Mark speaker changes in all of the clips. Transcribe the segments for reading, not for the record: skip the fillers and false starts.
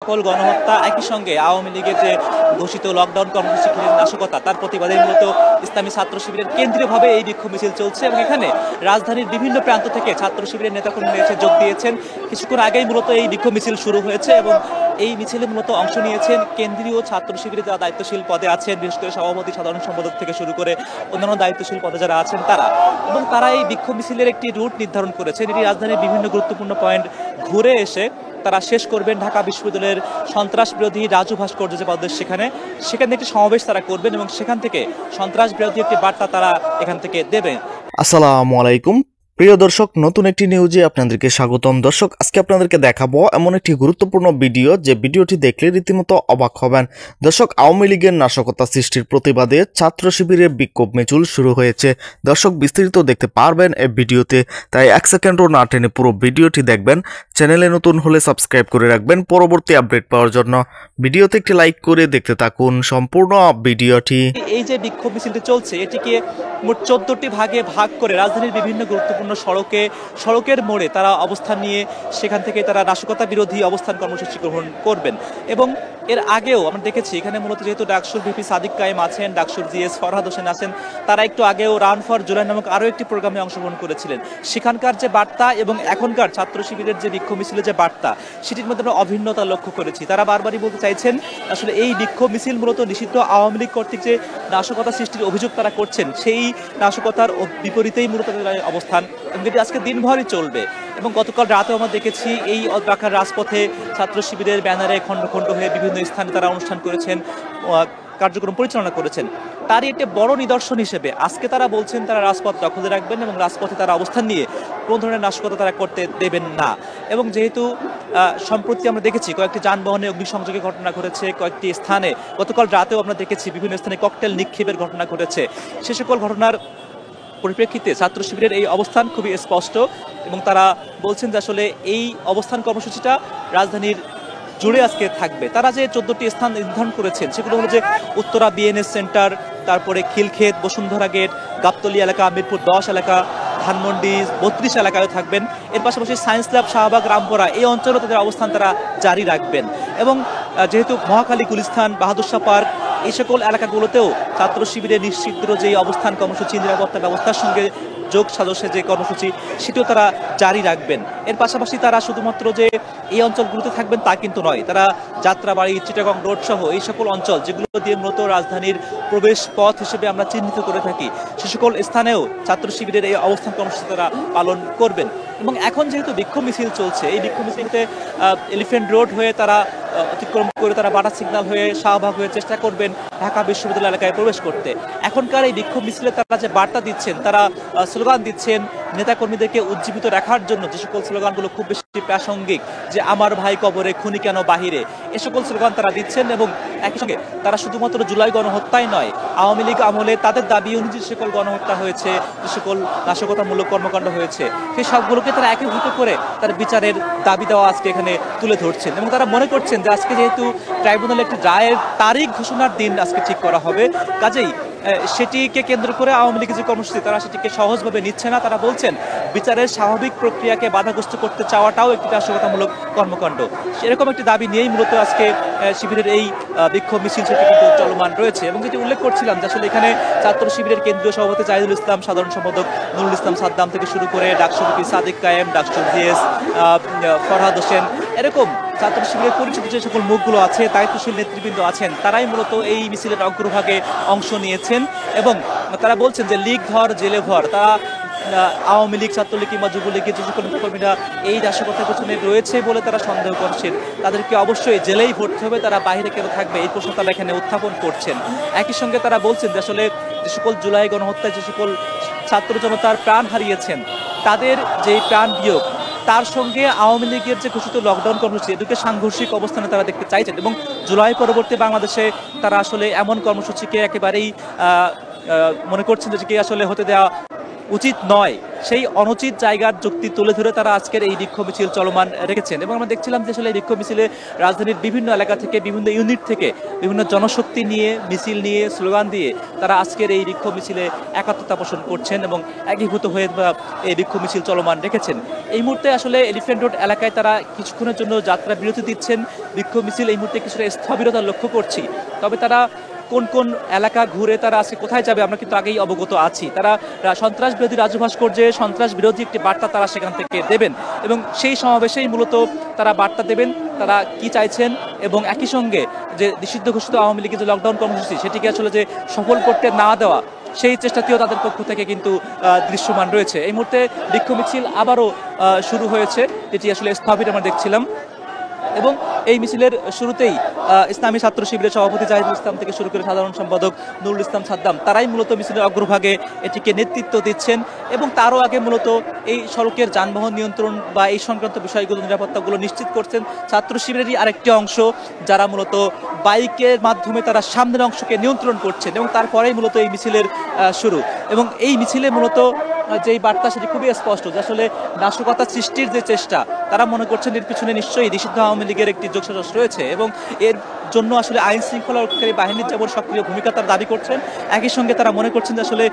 Speaker 1: সকল গণহত্যা, একই সঙ্গে আওয়ামী লীগের যে ঘোষিত লকডাউন কর্মসূচি ঘিরে নাশকতা, তার প্রতিবাদে মূলত ইসলামী ছাত্র শিবিরের কেন্দ্রীয়ভাবে এই বিক্ষোভ মিছিল চলছে। এবং এখানে রাজধানীর বিভিন্ন প্রান্ত থেকে ছাত্র শিবিরের নেতাকর্মীরা এসে যোগ দিয়েছেন। কিছুক্ষণ আগেই মূলত এই বিক্ষোভ মিছিল শুরু হয়েছে এবং এই মিছিলে মূলত অংশ নিয়েছেন কেন্দ্রীয় ছাত্র শিবিরে যারা দায়িত্বশীল পদে আছেন, বিশেষ করে সভাপতি, সাধারণ সম্পাদক থেকে শুরু করে অন্যান্য দায়িত্বশীল পদে যারা আছেন তারা। এবং তারা এই বিক্ষোভ মিছিলের একটি রুট নির্ধারণ করেছেন। এটি রাজধানীর বিভিন্ন গুরুত্বপূর্ণ পয়েন্ট ঘুরে এসে তারা শেষ করবেন ঢাকা বিশ্ববিদ্যালয়ের সন্ত্রাস বিরোধী রাজু ভাস্কর্য যে পদের সেখানে একটি সমাবেশ তারা করবেন এবং সেখান থেকে সন্ত্রাস বিরোধী একটি বার্তা তারা এখান থেকে দেবেন।
Speaker 2: আসসালামু আলাইকুম প্রিয় দর্শক, নতুন একটি নিউজে আপনাদেরকে স্বাগতম। দর্শক, আজকে আপনাদেরকে দেখাবো এমন একটি গুরুত্বপূর্ণ ভিডিও যে ভিডিওটি দেখলে রীতিমতো অবাক হবেন। দর্শক, আওয়ামী লীগের নাশকতা সৃষ্টির প্রতিবাদে ছাত্র শিবিরের বিক্ষোভ মিছিল শুরু হয়েছে। দর্শক, বিস্তারিত দেখতে পারবেন এই ভিডিওতে, তাই এক সেকেন্ডও না টেনে পুরো ভিডিওটি দেখবেন। চ্যানেলে নতুন হলে সাবস্ক্রাইব করে রাখবেন পরবর্তী আপডেট পাওয়ার জন্য। ভিডিওতে একটি লাইক করে দেখতে থাকুন সম্পূর্ণ ভিডিওটি।
Speaker 1: এই যে বিক্ষোভ মিছিলটি চলছে এটিকে মোট 14টি ভাগে ভাগ করে রাজধানীর বিভিন্ন গুরুত্বপূর্ণ সড়কের মোড়ে তারা অবস্থান নিয়ে সেখান থেকে তারা নাশকতা বিরোধী অবস্থান কর্মসূচি গ্রহণ করবেন। এবং এর আগেও আমরা দেখেছি এখানে মূলত যেহেতু ডাকসুর ভিপি সাদিক কায়েম আছেন, ডাকসুর জিএস ফরহাদ হোসেন আছেন, তারা একটু আগেও রান ফর জুলাই নামক আরও একটি প্রোগ্রামে অংশগ্রহণ করেছিলেন। সেখানকার যে বার্তা এবং এখনকার ছাত্র শিবিরের যে বিক্ষোভ মিছিলের যে বার্তা, সেটির মধ্যে আমরা অভিন্নতা লক্ষ্য করেছি। তারা বারবারই বলতে চাইছেন আসলে এই বিক্ষোভ মিছিল মূলত নিষিদ্ধ আওয়ামী লীগ কর্তৃক যে নাশকতা সৃষ্টির অভিযোগ তারা করছেন, সেই নাশকতার বিপরীতেই মূলত তাদের অবস্থান এবং এটি আজকে দিনভরই চলবে। এবং গতকাল রাতেও আমরা দেখেছি এই ঢাকার রাজপথে ছাত্র শিবিরের ব্যানারে খণ্ড খণ্ড হয়ে বিভিন্ন স্থানে তারা অনুষ্ঠান করেছেন, কার্যক্রম পরিচালনা করেছেন। তারই একটি বড় নিদর্শন হিসেবে আজকে তারা বলছেন তারা রাজপথ দখলে রাখবেন এবং রাজপথে তারা অবস্থান নিয়ে কোনো ধরনের নাশকতা তারা করতে দেবেন না। এবং যেহেতু সম্প্রতি আমরা দেখেছি কয়েকটি যানবাহনে অগ্নিসংযোগের ঘটনা ঘটেছে, কয়েকটি স্থানে গতকাল রাতেও আমরা দেখেছি বিভিন্ন স্থানে ককটেল নিক্ষেপের ঘটনা ঘটেছে, সে সকল ঘটনার পরিপ্রেক্ষিতে ছাত্র শিবিরের এই অবস্থান খুবই স্পষ্ট এবং তারা বলছেন যে আসলে এই অবস্থান কর্মসূচিটা রাজধানীর জুড়ে আজকে থাকবে। তারা যে 14টি স্থান নির্ধারণ করেছেন সেগুলো হলো যে উত্তরা বিএনএস সেন্টার, তারপরে খিলক্ষেত, বসুন্ধরা গেট, গাবতলী এলাকা, মিরপুর 10 এলাকা, ধানমন্ডি 32 এলাকায়ও থাকবেন। এর পাশাপাশি সায়েন্স ল্যাব, শাহবাগ, রামপুরা এই অঞ্চলেও তাদের অবস্থান তারা জারি রাখবেন। এবং যেহেতু মহাখালী, গুলিস্তান, বাহাদুর শাহ পার্ক এই সকল এলাকাগুলোতেও ছাত্র শিবিরের নিশ্চিত যে অবস্থান কর্মসূচি, নিরাপত্তা ব্যবস্থার সঙ্গে যোগ সাজসের যে কর্মসূচি সেটিও তারা জারি রাখবেন। এর পাশাপাশি তারা শুধুমাত্র যে এই অঞ্চলগুলোতে থাকবেন তা কিন্তু নয়, তারা যাত্রাবাড়ি, চিটাগং রোড সহ এই সকল অঞ্চল যেগুলো দিয়ে মূলত রাজধানীর প্রবেশ পথ হিসেবে আমরা চিহ্নিত করে থাকি, সে সকল স্থানেও ছাত্র শিবিরের এই অবস্থান কর্মসূচি তারা পালন করবেন। এবং এখন যেহেতু বিক্ষোভ মিছিল চলছে, এই বিক্ষোভ মিছিলতে এলিফ্যান্ট রোড হয়ে তারা অতিক্রম করে তারা বাটা সিগন্যাল হয়ে শাহবাগ হয়ে চেষ্টা করবেন ঢাকা বিশ্ববিদ্যালয় এলাকায় প্রবেশ করতে। এখনকার এই বিক্ষোভ মিছিলে তারা যে বার্তা দিচ্ছেন, তারা স্লোগান দিচ্ছেন নেতাকর্মীদেরকে উজ্জীবিত রাখার জন্য, যে সকল স্লোগানগুলো খুব বেশি প্রাসঙ্গিক, যে আমার ভাই কবরে, খুনি কেন বাহিরে, এ সকল স্লোগান তারা দিচ্ছেন। এবং একই সঙ্গে তারা শুধুমাত্র জুলাই গণহত্যাই নয়, আওয়ামী লীগ আমলে তাদের দাবি অনুযায়ী যে সকল গণহত্যা হয়েছে, যে সকল নাশকতামূলক কর্মকাণ্ড হয়েছে, সেই সবগুলোকে তারা একীভূত করে তার বিচারের দাবি দেওয়া আজকে এখানে তুলে ধরছেন। এবং তারা মনে করছেন যে আজকে যেহেতু ট্রাইব্যুনাল একটি রায়ের তারিখ ঘোষণার দিন আজকে ঠিক করা হবে, কাজেই সেটিকে কেন্দ্র করে আওয়ামী লীগের যে কর্মসূচি তারা সেটিকে সহজভাবে নিচ্ছে না। তারা বলছেন বিচারের স্বাভাবিক প্রক্রিয়াকে বাধাগ্রস্ত করতে চাওয়াটাও একটি নাশকতামূলক কর্মকাণ্ড। সেরকম একটি দাবি নিয়েই মূলত আজকে শিবিরের এই বিক্ষোভ মিছিল সেটি কিন্তু চলমান রয়েছে। এবং যেটি উল্লেখ করছিলাম যে আসলে এখানে ছাত্র শিবিরের কেন্দ্রীয় সভাপতি জাহিদুল ইসলাম, সাধারণ সম্পাদক নুরুল ইসলাম সাদ্দাম থেকে শুরু করে ডাকসু ভিপি সাদিক কায়েম, ডাকসু জিএস ফরহাদ হোসেন, এরকম ছাত্র শিবিরের পরিচিত যে সকল মুখগুলো আছে, দায়িত্বশীল নেতৃবৃন্দ আছেন, তারাই মূলত এই মিছিলের অগ্রভাগে অংশ নিয়েছেন। এবং তারা বলছেন যে লীগ ধর জেলে ভর, তারা আওয়ামী লীগ, ছাত্রলীগ কিংবা যুবলীগের যে সকল নেতাকর্মীরা এই নাশকতার পেছনে রয়েছে বলে তারা সন্দেহ করছেন, তাদেরকে অবশ্যই জেলেই ভরতে হবে, তারা বাইরে কেন থাকবে, এই প্রশ্ন তারা এখানে উত্থাপন করছেন। একই সঙ্গে তারা বলছেন যে আসলে যে সকল জুলাই গণহত্যায় যে সকল ছাত্র জনতার প্রাণ হারিয়েছেন, তাদের যে প্রাণ বিয়োগ, তার সঙ্গে আওয়ামী লীগের যে ঘোষিত লকডাউন কর্মসূচি, এদিকে সাংঘর্ষিক অবস্থানে তারা দেখতে চাইছেন। এবং জুলাই পরবর্তী বাংলাদেশে তারা আসলে এমন কর্মসূচিকে একেবারেই মনে করছেন যে আসলে হতে দেওয়া উচিত নয়। সেই অনুচিত জায়গার যুক্তি তুলে ধরে তারা আজকের এই বিক্ষোভ মিছিল চলমান রেখেছেন। এবং আমরা দেখছিলাম যে আসলে এই বিক্ষোভ মিছিলে রাজধানীর বিভিন্ন এলাকা থেকে, বিভিন্ন ইউনিট থেকে, বিভিন্ন জনশক্তি নিয়ে, মিছিল নিয়ে, স্লোগান দিয়ে তারা আজকের এই বিক্ষোভ মিছিলে একাত্মতা পোষণ করছেন এবং একীভূত হয়ে এই বিক্ষোভ মিছিল চলমান রেখেছেন। এই মুহূর্তে আসলে এলিফ্যান্ট রোড এলাকায় তারা কিছুক্ষণের জন্য যাত্রা বিরতি দিচ্ছেন। বিক্ষোভ মিছিল এই মুহূর্তে কিছুটা স্থবিরতা লক্ষ্য করছি। তবে তারা কোন কোন এলাকা ঘুরে তারা আজকে কোথায় যাবে আমরা কিন্তু আগেই অবগত আছি। তারা সন্ত্রাস বিরোধী রাজু ভাস্কর্যে সন্ত্রাস বিরোধী একটি বার্তা তারা সেখান থেকে দেবেন এবং সেই সমাবেশেই মূলত তারা বার্তা দেবেন তারা কি চাইছেন এবং একই সঙ্গে যে নিষিদ্ধ ঘোষিত আওয়ামী লীগের যে লকডাউন কর্মসূচি সেটিকে আসলে যে সফল করতে না দেওয়া সেই চেষ্টাটিও তাদের পক্ষ থেকে কিন্তু দৃশ্যমান রয়েছে। এই মুহূর্তে বিক্ষোভ মিছিল আবারও শুরু হয়েছে, যেটি আসলে স্থবির আমরা দেখছিলাম। এবং এই মিছিলের শুরুতেই ইসলামী ছাত্র শিবিরের সভাপতি জাহিদুল ইসলাম থেকে শুরু করে সাধারণ সম্পাদক নুরুল ইসলাম সাদ্দাম তারাই মূলত মিছিলের অগ্রভাগে এটিকে নেতৃত্ব দিচ্ছেন এবং তারও আগে মূলত এই সড়কের যানবাহন নিয়ন্ত্রণ বা এই সংক্রান্ত বিষয়গুলো, নিরাপত্তাগুলো নিশ্চিত করছেন ছাত্র শিবিরেরই আরেকটি অংশ, যারা মূলত বাইকের মাধ্যমে তারা সামনের অংশকে নিয়ন্ত্রণ করছেন এবং তারপরেই মূলত এই মিছিলের শুরু। এবং এই মিছিলে মূলত যেই বার্তা সেটি খুবই স্পষ্ট যে আসলে নাশকতা সৃষ্টির যে চেষ্টা, তারা মনে করছেন এর পিছনে নিশ্চয়ই নিষিদ্ধ আওয়ামী লীগের একটি যোগসাজশ রয়েছে এবং এর জন্য আসলে আইন শৃঙ্খলা রক্ষাকারী বাহিনীর যেমন সক্রিয় ভূমিকা তারা দাবি করছেন, একই সঙ্গে তারা মনে করছেন যে আসলে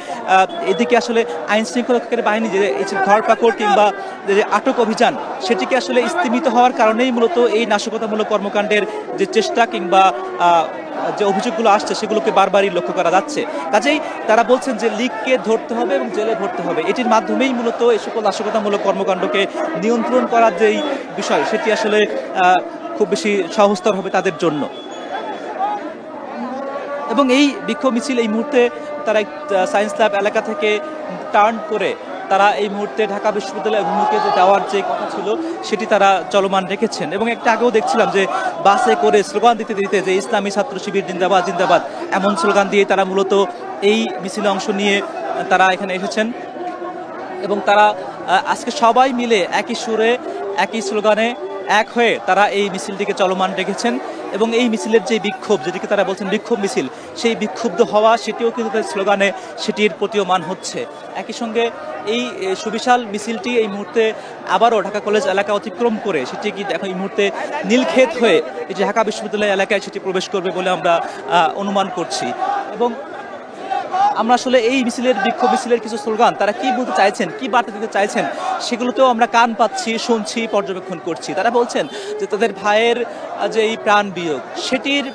Speaker 1: এদিকে আসলে আইন শৃঙ্খলা রক্ষাকারী বাহিনী যে ধরপাকড় কিংবা যে আটক অভিযান সেটিকে আসলে স্তীমিত হওয়ার কারণেই মূলত এই নাশকতামূলক কর্মকাণ্ডের যে চেষ্টা কিংবা যে অভিযোগগুলো আসছে সেগুলোকে বারবারই লক্ষ্য করা যাচ্ছে। কাজেই তারা বলছেন যে লীগকে ধরতে হবে এবং জেলে ভরতে হবে, এটির মাধ্যমেই মূলত এই সকল নাশকতামূলক কর্মকাণ্ডকে নিয়ন্ত্রণ করার যেই বিষয় সেটি আসলে খুব বেশি সহজতর হবে তাদের জন্য। এবং এই বিক্ষোভ মিছিল এই মুহূর্তে তারা সায়েন্স ল্যাব এলাকা থেকে টার্ন করে তারা এই মুহূর্তে ঢাকা বিশ্ববিদ্যালয় অভিমুখে যে যাওয়ার যে কথা ছিল সেটি তারা চলমান রেখেছেন। এবং একটা আগেও দেখছিলাম যে বাসে করে স্লোগান দিতে দিতে যে ইসলামী ছাত্র শিবির জিন্দাবাদ জিন্দাবাদ এমন স্লোগান দিয়ে তারা মূলত এই মিছিলে অংশ নিয়ে তারা এখানে এসেছেন এবং তারা আজকে সবাই মিলে একই সুরে একই স্লোগানে এক হয়ে তারা এই মিছিলটিকে চলমান রেখেছেন। এবং এই মিছিলের যে বিক্ষোভ, যেটিকে তারা বলছেন বিক্ষোভ মিছিল, সেই বিক্ষুব্ধ হওয়া সেটিও কিন্তু তাদের স্লোগানে সেটির প্রতীয়মান হচ্ছে। একই সঙ্গে এই সুবিশাল মিছিলটি এই মুহূর্তে আবারও ঢাকা কলেজ এলাকা অতিক্রম করে সেটি কি এখন এই মুহূর্তে নীলক্ষেত হয়ে এই যে ঢাকা বিশ্ববিদ্যালয় এলাকায় সেটি প্রবেশ করবে বলে আমরা অনুমান করছি। এবং আমরা আসলে এই মিছিলের বিক্ষোভ মিছিলের কিছু স্লোগান তারা কি বলতে চাইছেন, কি বার্তা দিতে চাইছেন সেগুলোতেও আমরা কান পাচ্ছি, শুনছি, পর্যবেক্ষণ করছি। তারা বলছেন যে তাদের ভাইয়ের যে এই প্রাণ বিয়োগ সেটির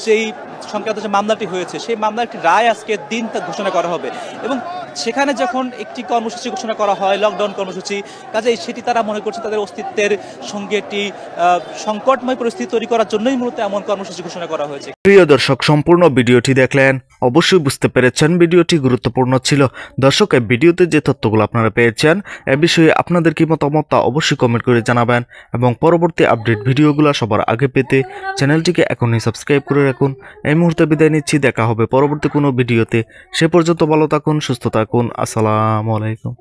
Speaker 1: যেই সংক্রান্ত যে মামলাটি হয়েছে সেই মামলার একটি রায় আজকে দিন তা ঘোষণা করা হবে এবং সেখানে যখন একটি কর্মসূচি ঘোষণা করা হয় লকডাউন কর্মসূচি, কাজেই সেটি তারা মনে করছে তাদের অস্তিত্বের সঙ্গে একটি সংকটময় পরিস্থিতি তৈরি করার জন্যই মূলত এমন কর্মসূচি ঘোষণা করা হয়েছে।
Speaker 2: প্রিয় দর্শক, সম্পূর্ণ ভিডিওটি দেখলেন, অবশ্যই বুঝতে পেরেছেন ভিডিওটি গুরুত্বপূর্ণ ছিল। দর্শক, এই ভিডিওতে যে তথ্যগুলো আপনারা পেয়েছেন এ বিষয়ে আপনাদের কি মতামত তা অবশ্যই কমেন্ট করে জানাবেন এবং পরবর্তী আপডেট ভিডিওগুলো সবার আগে পেতে চ্যানেলটিকে এখনই সাবস্ক্রাইব করে রাখুন। এই মুহূর্তে বিদায় নিচ্ছি, দেখা হবে পরবর্তী কোনো ভিডিওতে। সে পর্যন্ত ভালো থাকুন, সুস্থ থাকুন, আসসালামু আলাইকুম।